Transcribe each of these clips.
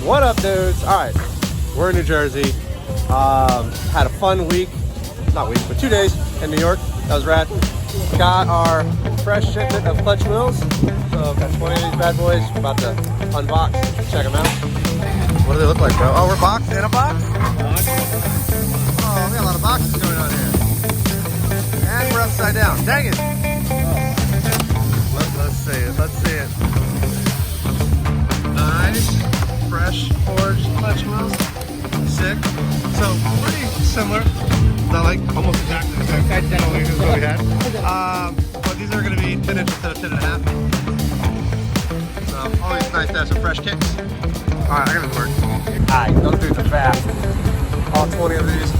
What up, dudes? All right, we're in New Jersey. Had a fun week, not week, but 2 days in New York. That was rad. Got our fresh shipment of clutch wheels. So got 20 of these bad boys. We're about to unbox, check them out. What do they look like, bro? Oh, we're boxed in a box? Oh, we got a lot of boxes going on here. And we're upside down. Dang it. Let's see it. Let's see it. Nice, fresh forged clutch wheels. Sick. So pretty similar. Not like almost exactly the same as what we had. But these are going to be 10 inches instead of 10.5. So always nice to have some fresh kicks. Alright, I got this work. Alright, those dudes are fast. All 20 of these.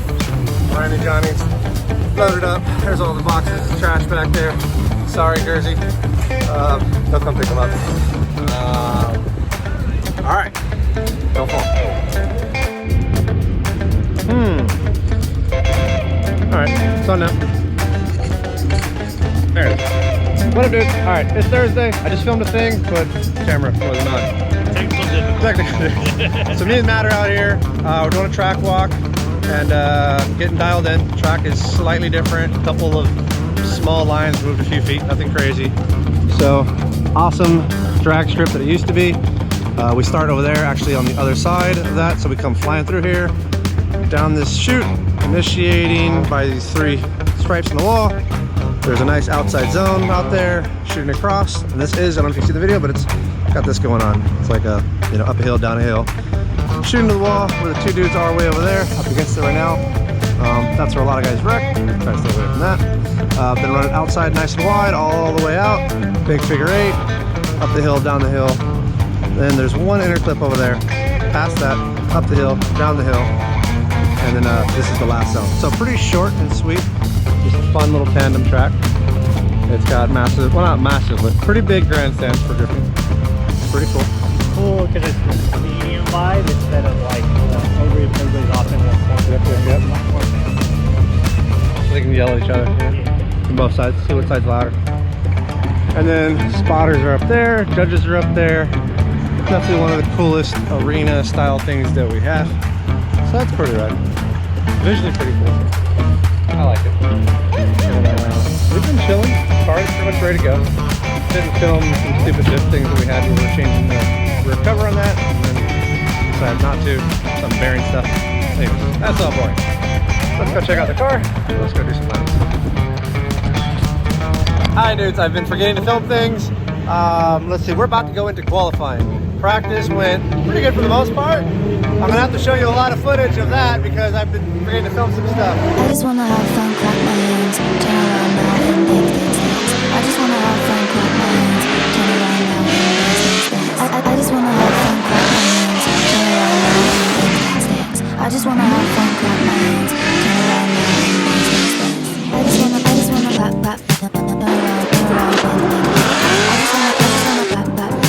Ryan and Johnny's loaded up. There's all the boxes, trash back there. Sorry, Jersey. They'll come pick them up. Alright, don't fall. Alright, it's on now. There it is. What up, dude? Alright, it's Thursday. I just filmed a thing, but the camera wasn't on. Technical. So me and Matt are out here. We're doing a track walk and getting dialed in. The track is slightly different. A couple of small lines moved a few feet, nothing crazy. So awesome drag strip that it used to be. We start over there, actually on the other side of that. So we come flying through here, down this chute, initiating by these 3 stripes in the wall. There's a nice outside zone out there, shooting across. And this is, I don't know if you see the video, but it's got this going on. It's like a, you know, up a hill, down a hill. Shooting to the wall where the 2 dudes are way over there, up against it right now. That's where a lot of guys wreck. Try to stay away from that. Then run it outside nice and wide, all the way out. Big figure 8, up the hill, down the hill. Then there's one inner clip over there, past that, up the hill, down the hill. And then this is the last zone. So pretty short and sweet. Just a fun little tandem track. It's got massive, well not massive, but pretty big grandstands for drifting. Pretty cool. Cool, because it's the medium vibe instead of like everybody's off in one corner. Yep. So they can yell at each other from both sides, see what side's louder. And then spotters are up there, judges are up there. Definitely one of the coolest arena style things that we have. So that's pretty rad. Visually pretty cool. I like it. And, we've been chilling. Car is pretty much ready to go. Didn't film some stupid diff things that we had. We were changing the rear cover on that, and then decided not to. Some bearing stuff. Anyways, that's all boring. Let's go check out the car. Let's go do some laps. Hi dudes, I've been forgetting to film things. Let's see, we're about to go into qualifying. Practice went pretty good for the most part. I'm gonna have to show you a lot of footage of that because I've been forgetting to film some stuff. I just wanna have fun, clap my hands, turn around now and dance, dance, dance. I just wanna have fun, clap my hands, turn around now and dance, dance, dance. I just wanna have fun, clap my hands, turn around now and dance, dance, dance. I just wanna have fun, clap my hands, turn around now and dance, dance, dance. I just wanna clap, clap, turn around, turn around, dance, dance. I just wanna clap, clap.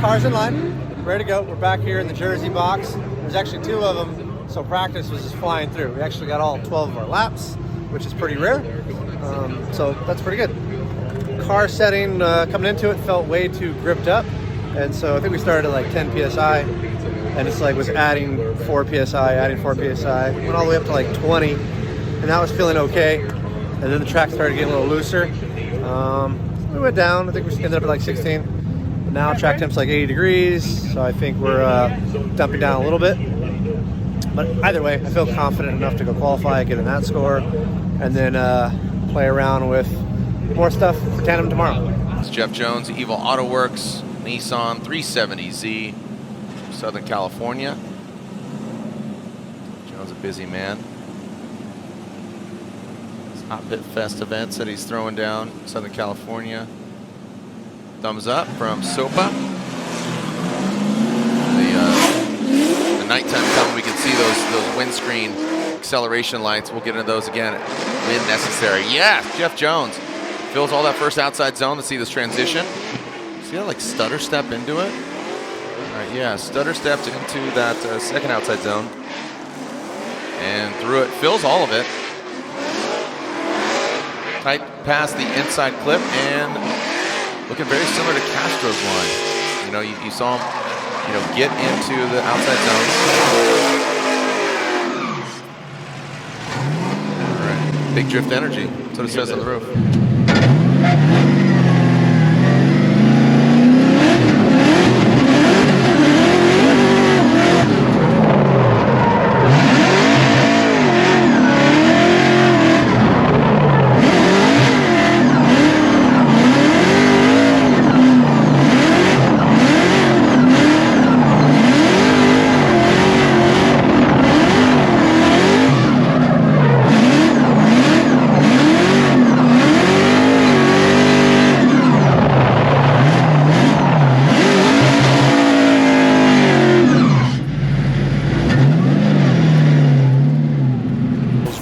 Car's in line, ready to go. We're back here in the Jersey box. There's actually 2 of them, so practice was just flying through. We actually got all 12 of our laps. which is pretty rare. So that's pretty good. Car setting coming into it felt way too gripped up, and so I think we started at like 10 psi, and it's like was adding 4 psi, went all the way up to like 20, and that was feeling okay. And then the track started getting a little looser. We went down. I think we ended up at like 16. But now track temp's like 80 degrees, so I think we're dumping down a little bit. But either way, I feel confident enough to go qualify, get in that score, and then play around with more stuff for tandem tomorrow. It's Jeff Jones, Evil Auto Works, Nissan 370Z, Southern California. Jones a busy man. Hot Pit Fest events that he's throwing down, Southern California. Thumbs up from Sopa. The nighttime coming, we can see those windscreen acceleration lights. We'll get into those again when necessary. Yeah, Jeff Jones fills all that first outside zone to see this transition. See how like stutter step into it? All right, yeah, stutter stepped into that second outside zone and through it, fills all of it. Tight past the inside clip and looking very similar to Castro's line. You know, you saw him, you know, get into the outside zone. All right, big drift energy. That's what it says on the roof.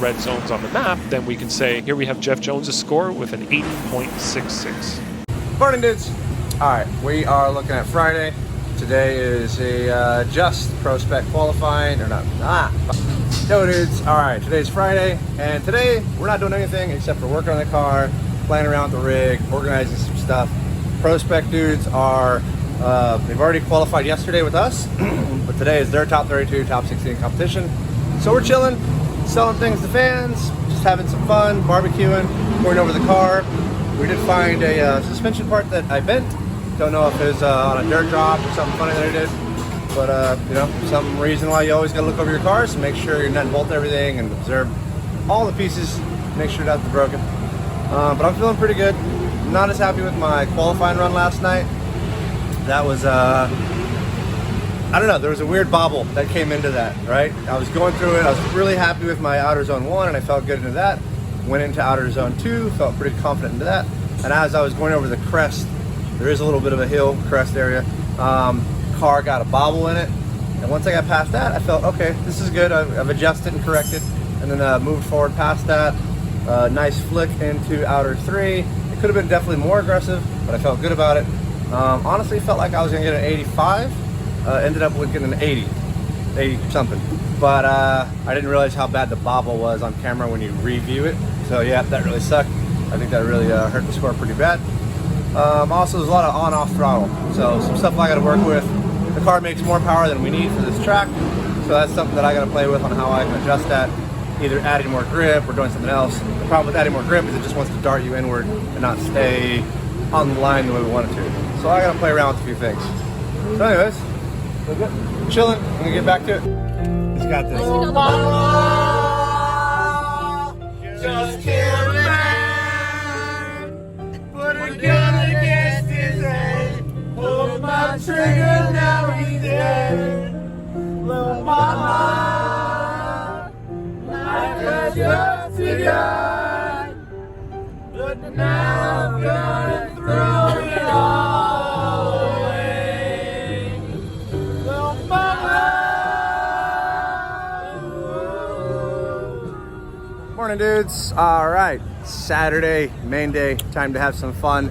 Red zones on the map, then we can say here we have Jeff Jones' score with an 80.66. Morning, dudes. All right, we are looking at Friday. Today is a just pro spec qualifying, or not. Yo, dudes. All right, today's Friday, and today we're not doing anything except for working on the car, playing around with the rig, organizing some stuff. Pro spec dudes are they've already qualified yesterday with us, but today is their top 32, top 16 competition. So we're chilling, selling things to fans, just having some fun, barbecuing, going over the car. We did find a suspension part that I bent. Don't know if it was on a dirt drop or something funny that I did. But, you know, some reason why you always got to look over your cars and make sure you're nut and bolt everything and observe all the pieces, make sure nothing's broken. But I'm feeling pretty good. Not as happy with my qualifying run last night. That was, I don't know, there was a weird bobble that came into that, right? I was going through it, I was really happy with my outer zone 1 and I felt good into that. Went into outer zone 2, felt pretty confident into that. And as I was going over the crest, there is a little bit of a hill crest area, car got a bobble in it. And once I got past that, I felt, okay, this is good. I've adjusted and corrected and then moved forward past that. Nice flick into outer 3. It could have been definitely more aggressive, but I felt good about it. Honestly, felt like I was gonna get an 85. Ended up with getting an 80 something. But I didn't realize how bad the bobble was on camera when you review it. So yeah, that really sucked. I think that really hurt the score pretty bad. Also, there's a lot of on-off throttle. So some stuff I gotta work with. The car makes more power than we need for this track. So that's something that I gotta play with on how I can adjust that. Either adding more grip or doing something else. The problem with adding more grip is it just wants to dart you inward and not stay on the line the way we want it to. So I gotta play around with a few things. So anyways, chilling. I'm gonna get back to it. He's got this. Oh, just kill a man, put a gun against his head, pull my trigger, now he's dead. Little mama, life has just begun, but now I'm gonna throw it all away. Little mama. Morning, dudes. All right, Saturday, main day, time to have some fun.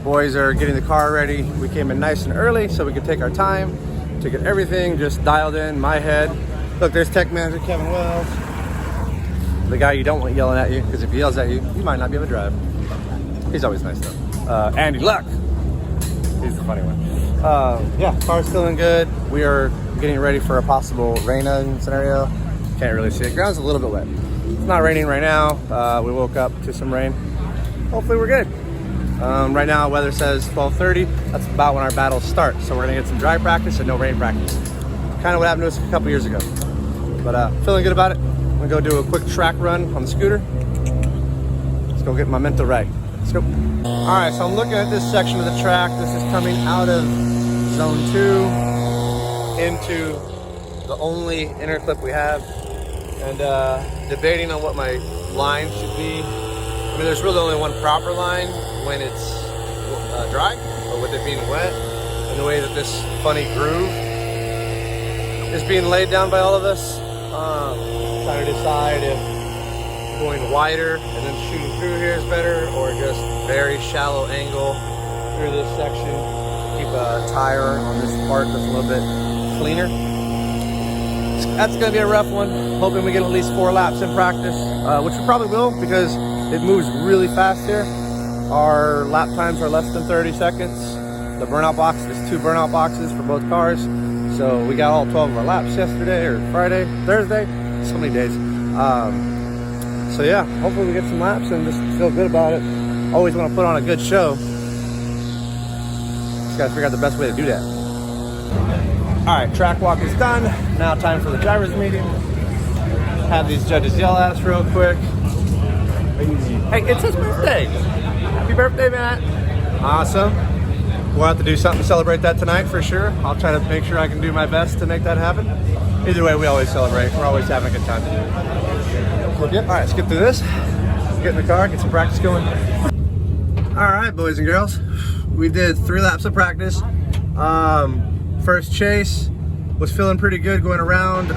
Boys are getting the car ready. We came in nice and early so we could take our time to get everything just dialed in, my head. Look, there's tech manager Kevin Wells. the guy you don't want yelling at you, because if he yells at you, you might not be able to drive. He's always nice though. Andy Luck. He's the funny one. Yeah, car's feeling good. We are getting ready for a possible rain scenario. Can't really see it. Ground's a little bit wet. It's not raining right now. We woke up to some rain. Hopefully we're good. Right now weather says 12:30. That's about when our battles start. So we're gonna get some dry practice and no rain practice. Kind of what happened to us a couple years ago. But feeling good about it. I'm gonna go do a quick track run on the scooter. Let's go get my mental right. Let's go. All right, so I'm looking at this section of the track. This is coming out of zone 2 into the only inner clip we have, and debating on what my line should be. I mean, there's really only one proper line when it's dry, but with it being wet, and the way that this funny groove is being laid down by all of us, trying to decide if going wider and then shooting through here is better, or just very shallow angle through this section. Keep a tire on this part that's a little bit cleaner. That's gonna be a rough one. Hoping we get at least 4 laps in practice, which we probably will, because it moves really fast here. Our lap times are less than 30 seconds. The burnout box is 2 burnout boxes for both cars. So we got all 12 of our laps yesterday, or Friday, Thursday, so many days. So yeah, hopefully we get some laps and just feel good about it. Always want to put on a good show. Just gotta figure out the best way to do that. All right, track walk is done. Now time for the driver's meeting. Have these judges yell at us real quick. Hey, it's his birthday. Happy birthday, Matt. Awesome. We'll have to do something to celebrate that tonight for sure. I'll try to make sure I can do my best to make that happen. Either way, we always celebrate. We're always having a good time to do it. So, yeah, all right, let's get through this. Get in the car, get some practice going. All right, boys and girls. We did 3 laps of practice. First chase was feeling pretty good going around.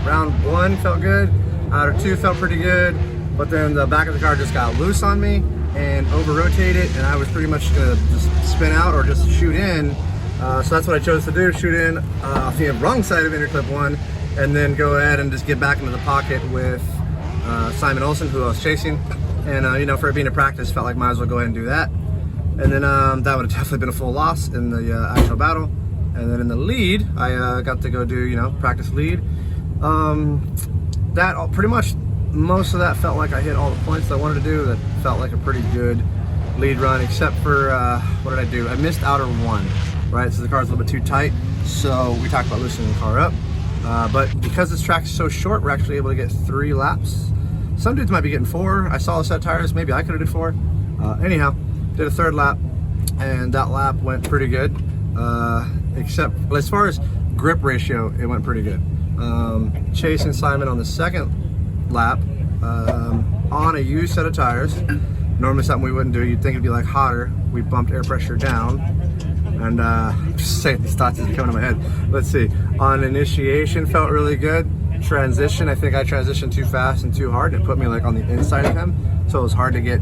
Round 1 felt good. Outer 2 felt pretty good. But then the back of the car just got loose on me and over-rotated, and I was pretty much gonna just spin out or just shoot in. So that's what I chose to do, shoot in off the wrong side of interclip 1, and then go ahead and just get back into the pocket with Simon Olsen, who I was chasing. And you know, for it being a practice, felt like might as well go ahead and do that. And then that would have definitely been a full loss in the actual battle. And then in the lead, I got to go do, you know, practice lead. That pretty much, most of that felt like I hit all the points I wanted to do. That felt like a pretty good lead run, except for, what did I do? I missed outer 1, right? So the car's a little bit too tight. So we talked about loosening the car up. But because this track is so short, we're actually able to get 3 laps. Some dudes might be getting 4. I saw a set of tires, maybe I could have did 4. Anyhow, did a 3rd lap, and that lap went pretty good. Except, as far as grip ratio, it went pretty good. Chasing Simon on the 2nd lap, on a used set of tires. Normally something we wouldn't do. You'd think it'd be like hotter. We bumped air pressure down. And just saying these thoughts as they come into my head. Let's see. On initiation, felt really good. Transition, I think I transitioned too fast and too hard. It put me like on the inside of him. So it was hard to get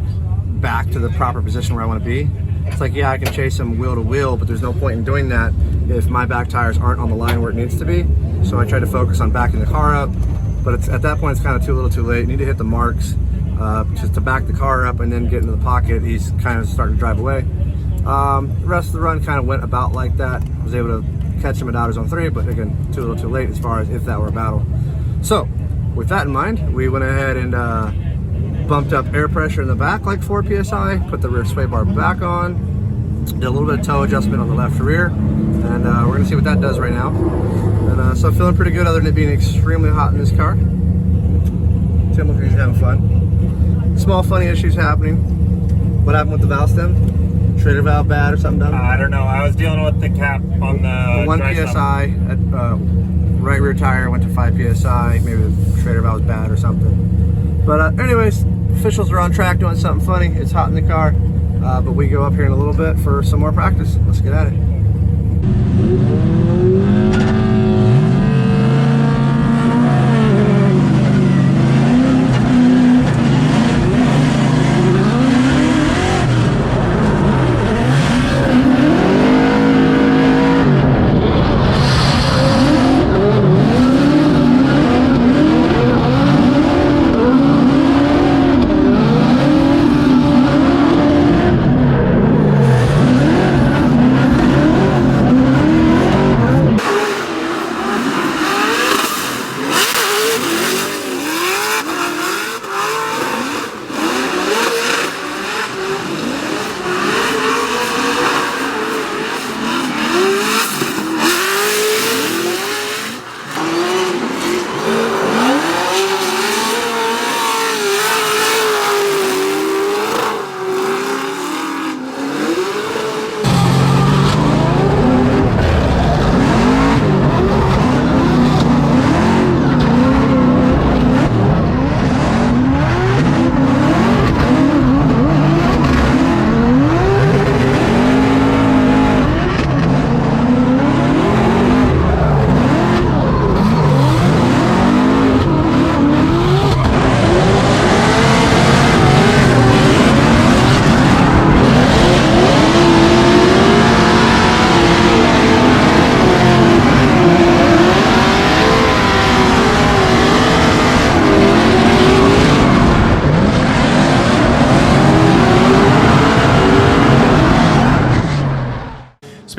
back to the proper position where I want to be. It's like, yeah, I can chase him wheel to wheel, but there's no point in doing that if my back tires aren't on the line where it needs to be. So I tried to focus on backing the car up, but at that point it's kind of too little too late. You need to hit the marks just to back the car up and then get into the pocket. He's kind of starting to drive away. The rest of the run kind of went about like that. I was able to catch him at outer zone 3, but again, too little too late as far as if that were a battle. So with that in mind, we went ahead and bumped up air pressure in the back like 4 psi, put the rear sway bar back on, did a little bit of toe adjustment on the left rear, and we're gonna see what that does right now. And so feeling pretty good other than it being extremely hot in this car. Tim looks like he's having fun. Small funny issues happening. What happened with the valve stem? Trailer valve bad or something done? I don't know. I was dealing with the cap on the 1 psi at right rear tire went to 5 psi. Maybe the trailer valve was bad or something. But anyways, officials are on track doing something funny. It's hot in the car, but we go up here in a little bit for some more practice. Let's get at it.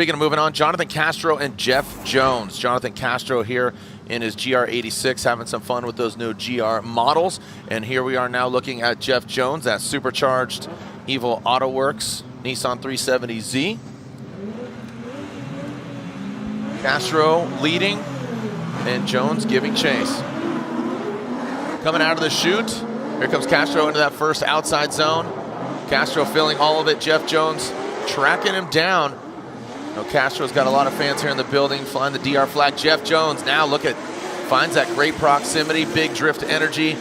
Speaking of moving on, Jonathan Castro and Jeff Jones. Jonathan Castro here in his GR86 having some fun with those new GR models. And here we are now looking at Jeff Jones, that supercharged Evil Autoworks Nissan 370Z. Castro leading and Jones giving chase. Coming out of the chute, here comes Castro into that first outside zone. Castro filling all of it, Jeff Jones tracking him down. Now Castro's got a lot of fans here in the building, flying the DR flag. Jeff Jones now finds that great proximity, big drift energy,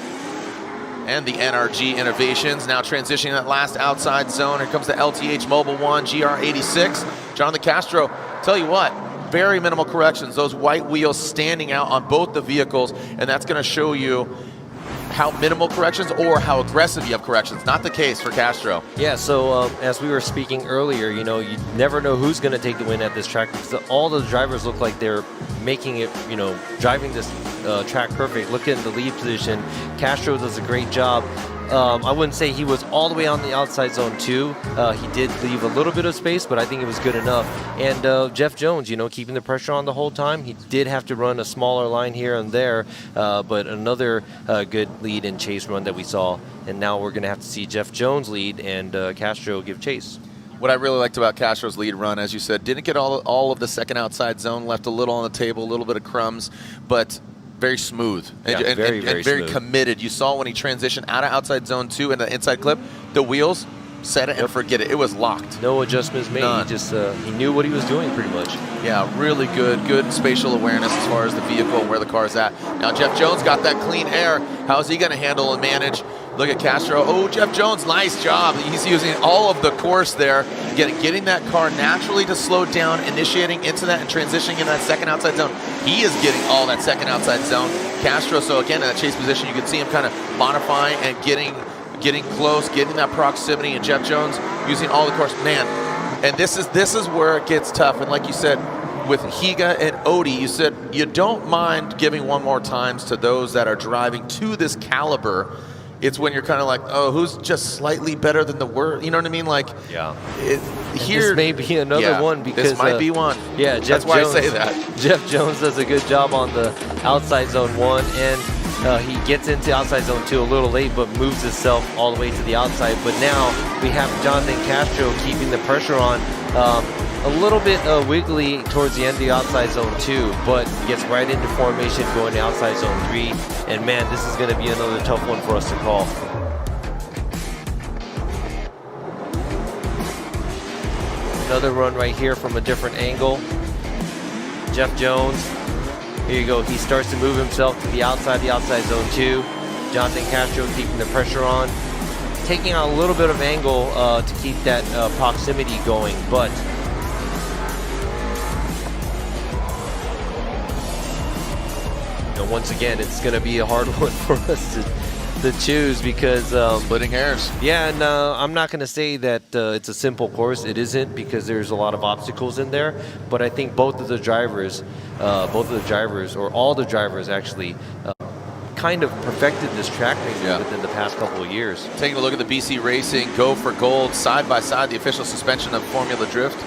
and the NRG innovations. Now transitioning that last outside zone. Here comes the LTH Mobile 1 GR86. Jonathan Castro, tell you what, very minimal corrections. Those white wheels standing out on both the vehicles, and that's going to show you how minimal corrections or how aggressive you have corrections. Not the case for Castro. Yeah, so as we were speaking earlier, you know, you never know who's going to take the win at this track because all the drivers look like they're making it, you know, driving this track perfect. Look at the lead position. Castro does a great job. I wouldn't say he was all the way on the outside zone too. He did leave a little bit of space, but I think it was good enough. And Jeff Jones, you know, keeping the pressure on the whole time. He did have to run a smaller line here and there, but another good lead and chase run that we saw. And now we're going to have to see Jeff Jones lead and Castro give chase. What I really liked about Castro's lead run, as you said, didn't get all of the second outside zone, left a little on the table, a little bit of crumbs, but very smooth and very smooth. Committed. You saw when he transitioned out of outside zone 2 into the inside clip, the wheels, set it and forget it. It was locked. No adjustments made. None. He just he knew what he was doing pretty much. Yeah, really good spatial awareness as far as the vehicle and where the car is at. Now Jeff Jones got that clean air. How is he going to handle and manage? Look at Castro. Oh, Jeff Jones, nice job. He's using all of the course there, getting that car naturally to slow down, initiating into that and transitioning into that second outside zone. He is getting all that second outside zone. Castro, so again, in that chase position, you can see him kind of modifying and getting close, getting that proximity, and Jeff Jones using all the course. Man, and this is where it gets tough. And like you said, with Higa and Odie, you said you don't mind giving one more times to those that are driving to this caliber. It's when you're kind of like, oh, who's just slightly better than the word? You know what I mean? Like, yeah. Here, this may be another one because this might be one. Yeah, That's why I say that. Jeff Jones does a good job on the outside zone 1, and he gets into outside zone 2 a little late, but moves himself all the way to the outside. But now we have Jonathan Castro keeping the pressure on. A little bit wiggly towards the end of the outside zone 2, but gets right into formation going to outside zone 3. And man, this is going to be another tough one for us to call. Another run right here from a different angle. Jeff Jones, here you go. He starts to move himself to the outside zone 2. Jonathan Castro keeping the pressure on, taking out a little bit of angle to keep that proximity going, but once again, it's going to be a hard one for us to choose because splitting hairs. Yeah, and I'm not going to say that it's a simple course. It isn't, because there's a lot of obstacles in there. But I think all the drivers actually kind of perfected this track maybe within the past couple of years. Taking a look at the BC Racing Go for Gold side by side, the official suspension of Formula Drift.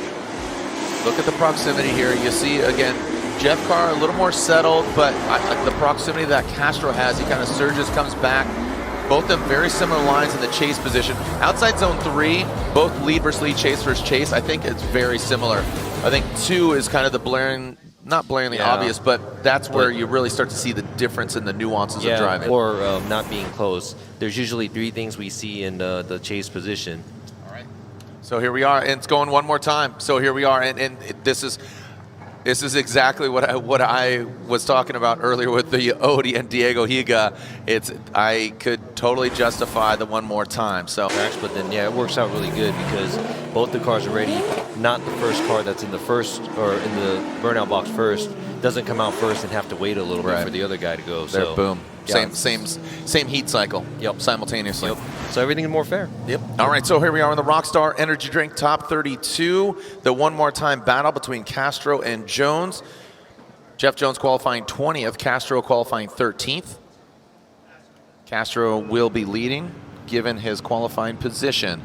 Look at the proximity here. You see again, Jeff Carr a little more settled, but the proximity that Castro has, he kind of surges, comes back. Both of them very similar lines in the chase position. Outside zone 3, both lead versus lead, chase versus chase. I think it's very similar. I think 2 is kind of the blaring, not blaringly obvious, but that's where you really start to see the difference in the nuances of driving. Or not being close. There's usually 3 things we see in the chase position. All right. So here we are, and it's going one more time. So here we are, and this is exactly what I was talking about earlier with the Odie and Diego Higa. I could totally justify the one more time. So, but then it works out really good because both the cars are ready. Not the first car that's in the first or in the burnout box first doesn't come out first and have to wait a little bit for the other guy to go. There, so boom. Same heat cycle. Yep. Simultaneously. Yep. So everything is more fair. Yep. All right, so here we are in the Rockstar Energy Drink Top 32. The one more time battle between Castro and Jones. Jeff Jones qualifying 20th, Castro qualifying 13th. Castro will be leading given his qualifying position.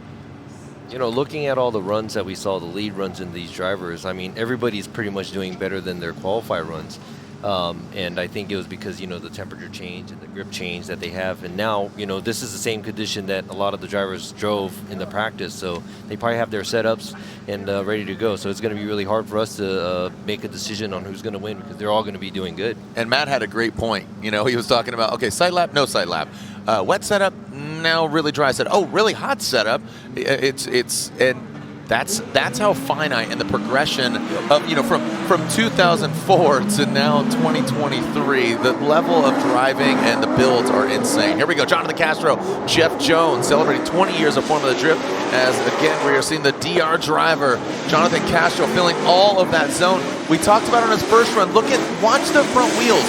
You know, looking at all the runs that we saw, the lead runs in these drivers, I mean, everybody's pretty much doing better than their qualify runs. And I think it was because, you know, the temperature change and the grip change that they have. And now, you know, this is the same condition that a lot of the drivers drove in the practice. So they probably have their setups and ready to go. So it's going to be really hard for us to make a decision on who's going to win because they're all going to be doing good. And Matt had a great point. You know, he was talking about, okay, sight lap, no sight lap. Wet setup, now really dry setup. Oh, really hot setup. And that's how finite and the progression of, you know, from 2004 to now 2023, the level of driving and the builds are insane. Here we go, Jonathan Castro, Jeff Jones celebrating 20 years of Formula Drift as, again, we are seeing the DR driver, Jonathan Castro, filling all of that zone. We talked about it on his first run. Watch the front wheels.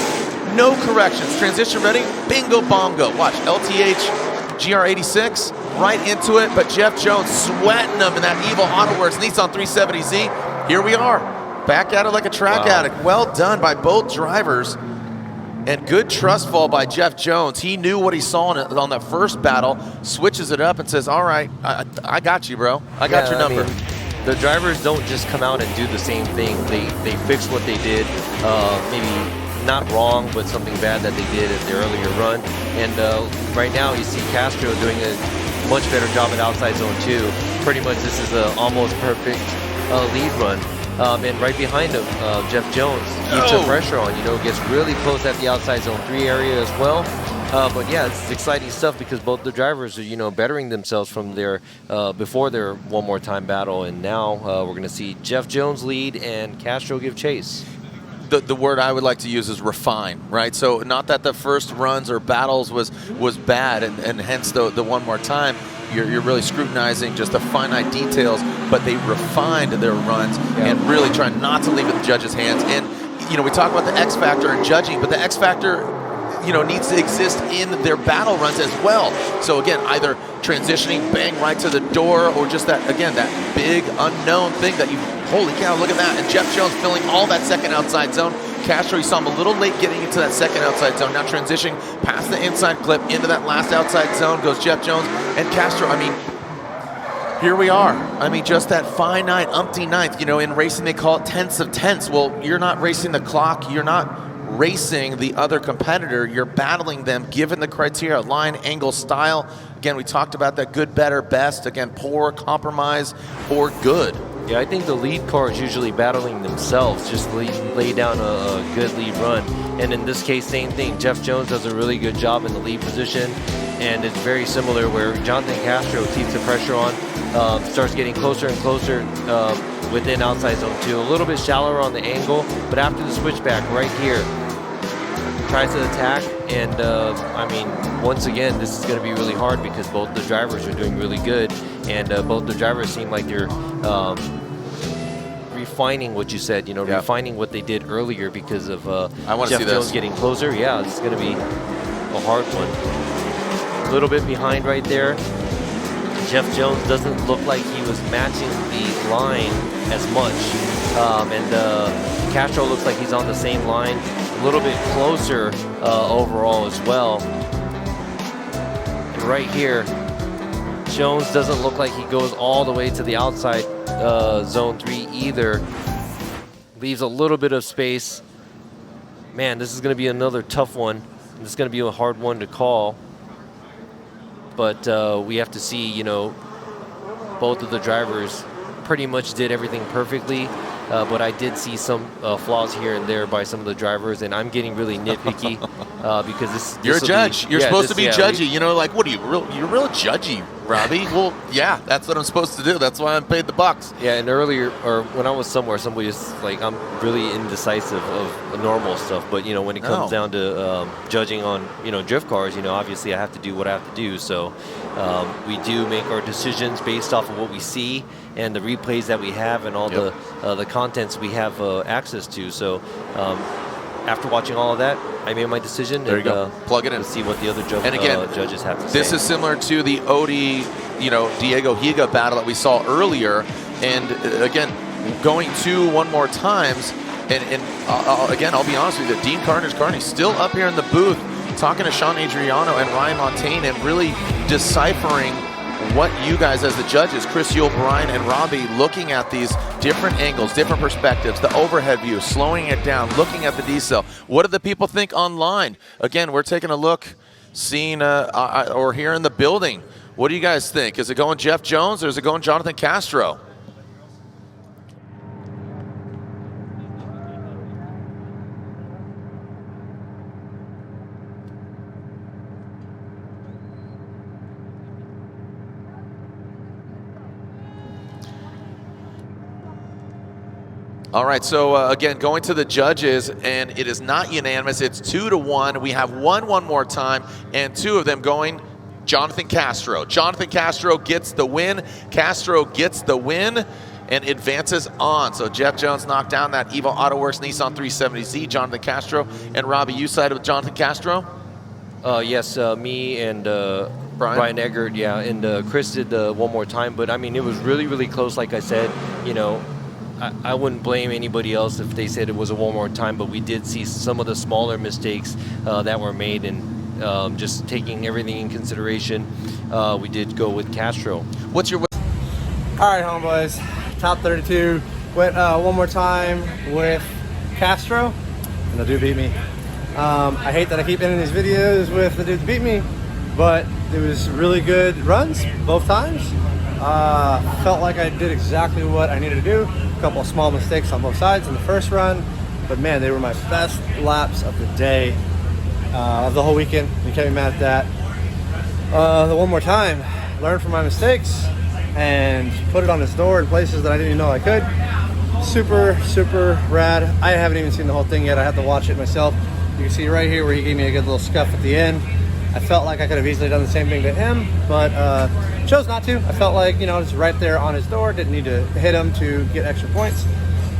No corrections. Transition ready? Bingo bongo. Watch, LTH GR86 right into it, but Jeff Jones sweating them in that Evil AutoWorks Nissan 370Z. Here we are, back at it like a track addict. Well done by both drivers, and good trust fall by Jeff Jones. He knew what he saw on that first battle, switches it up and says, all right, I got you, bro. I got your number. I mean, the drivers don't just come out and do the same thing. They fix what they did, maybe not wrong, but something bad that they did at the earlier run. And right now you see Castro doing a much better job at outside zone 2. Pretty much this is an almost perfect lead run. And right behind him, Jeff Jones keeps the pressure on, you know, gets really close at the outside zone 3 area as well. But yeah, it's exciting stuff because both the drivers are, you know, bettering themselves from their before their one more time battle. And now we're going to see Jeff Jones lead and Castro give chase. The word I would like to use is refine, right? So not that the first runs or battles was bad, and hence the one more time, you're really scrutinizing just the finite details, but they refined their runs and really trying not to leave it in the judges' hands. And, you know, we talk about the X factor in judging, but the X factor, you know, needs to exist in their battle runs as well. So again, either transitioning, bang right to the door, or just that, again, that big unknown thing that you, holy cow, look at that. And Jeff Jones filling all that second outside zone. Castro, you saw him a little late getting into that second outside zone. Now transitioning past the inside clip into that last outside zone goes Jeff Jones and Castro. I mean, here we are. I mean, just that finite umpty ninth. You know, in racing they call it tenths of tenths. Well, you're not racing the clock. You're not racing the other competitor. You're battling them given the criteria, line, angle, style. Again, we talked about that good, better, best. Again, poor, compromise, or good. Yeah, I think the lead car is usually battling themselves, just lay down a good lead run. And in this case, same thing. Jeff Jones does a really good job in the lead position, and it's very similar where Jonathan Castro keeps the pressure on, starts getting closer and closer within outside zone 2, a little bit shallower on the angle, but after the switchback right here, tries to attack, and I mean, once again, this is going to be really hard because both the drivers are doing really good, and both the drivers seem like they're refining what you said, you know, refining what they did earlier because of Jeff Jones getting closer. Yeah, it's going to be a hard one. A little bit behind right there. Jeff Jones doesn't look like he was matching the line as much, and Castro looks like he's on the same line, a little bit closer overall as well. And right here, Jones doesn't look like he goes all the way to the outside zone 3 either. Leaves a little bit of space. Man, this is going to be another tough one. This is going to be a hard one to call. But we have to see, you know, both of the drivers pretty much did everything perfectly. But I did see some flaws here and there by some of the drivers, and I'm getting really nitpicky because this. You're a judge. You're supposed to be judgy. You know, like, what are you? You're real judgy, Robbie. Well, yeah, that's what I'm supposed to do. That's why I'm paid the bucks. Yeah, and earlier, or when I was somewhere, somebody was like, I'm really indecisive of normal stuff. But, you know, when it comes down to judging on, you know, drift cars, you know, obviously I have to do what I have to do. So we do make our decisions based off of what we see and the replays that we have and all the contents we have access to. So after watching all of that, I made my decision. There you go. Plug it in. To see what the other judges have to say. This is similar to the Odie, you know, Diego Higa battle that we saw earlier. And again, going to one more times. And again, I'll be honest with you, Dean Carney's still up here in the booth talking to Sean Adriano and Ryan Montaigne and really deciphering what you guys as the judges, Chris Yule, Brian, and Robbie, looking at these different angles, different perspectives, the overhead view, slowing it down, looking at the decel. What do the people think online? Again, we're taking a look, seeing or here in the building. What do you guys think? Is it going Jeff Jones or is it going Jonathan Castro? All right, so again, going to the judges, and it is not unanimous. It's 2-1. We have one more time, and two of them going Jonathan Castro. Jonathan Castro gets the win. Castro gets the win and advances on. So Jeff Jones knocked down that Evo AutoWorks Nissan 370Z. Jonathan Castro. And Robbie, you sided with Jonathan Castro? Yes, me and Brian Eggert, yeah, and Chris did one more time. But I mean, it was really close. Like I said, you know, I wouldn't blame anybody else if they said it was a one more time, but we did see some of the smaller mistakes that were made, and just taking everything in consideration, we did go with Castro. What's your... All right, homeboys, top 32. Went one more time with Castro, and the dude beat me. I hate that I keep ending these videos with the dude beat me, but it was really good runs both times. Felt like I did exactly what I needed to do. A couple of small mistakes on both sides in the first run, but man, they were my best laps of the day, of the whole weekend. You can't be mad at that. The one more time, learn from my mistakes and put it on his door in places that I didn't even know I could. Super rad. I haven't even seen the whole thing yet. I have to watch it myself. You can see right here where he gave me a good little scuff at the end. I felt like I could have easily done the same thing to him, but chose not to. I felt like, you know, it's right there on his door. Didn't need to hit him to get extra points.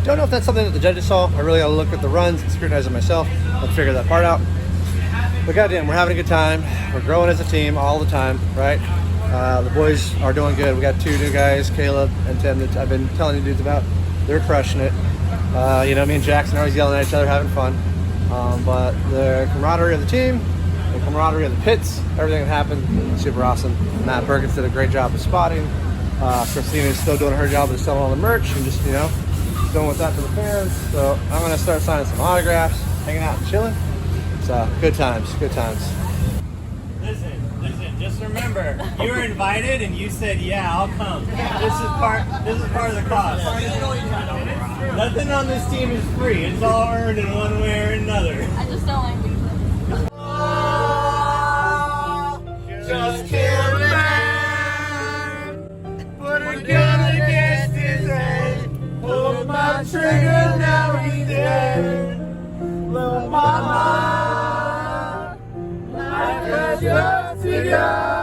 Don't know if that's something that the judges saw. I really got to look at the runs and scrutinize it myself. Let's figure that part out. But goddamn, we're having a good time. We're growing as a team all the time, right? The boys are doing good. We got two new guys, Caleb and Tim, that I've been telling you dudes about. They're crushing it. You know, me and Jackson are always yelling at each other, having fun. But the camaraderie of the team, the camaraderie of the pits, everything that happened, super awesome. Matt Perkins did a great job of spotting. Christina's still doing her job of selling all the merch and just, you know, going with that to the fans. So I'm going to start signing some autographs, hanging out and chilling. So good times, good times. Listen, just remember, you were invited and you said, yeah, I'll come. This is part of the cost. Nothing on this team is free. It's all earned in one way or another. I just don't like music. Just kill a man, put a gun against his head, pull my trigger, now he's dead. Little mama, life has just begun.